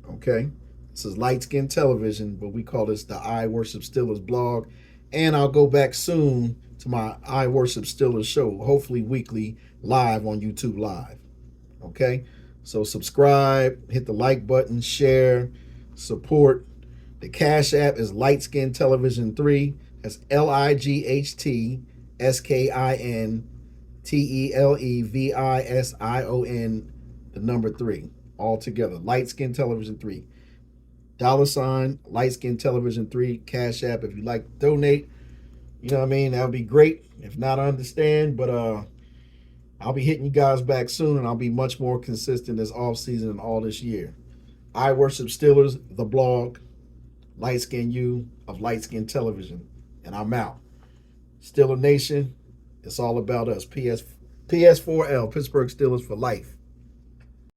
Okay, this is Light Skin Television, but we call this the I Worship Steelers blog, and I'll go back soon to my I Worship Steelers show, hopefully weekly, live on YouTube Live. Okay? So subscribe, hit the like button, share, support. The Cash App is Light Skin Television 3. That's LIGHTSKINTELEVISION, the number 3. All together. Light Skin Television 3. $ Light Skin Television 3, Cash App. If you'd like to donate, you know what I mean? That would be great. If not, I understand. But I'll be hitting you guys back soon, and I'll be much more consistent this offseason and all this year. I Worship Steelers, the blog, Light Skin You of Light Skin Television. And I'm out. Steeler Nation, It's all about us. PS4L, Pittsburgh Steelers for life.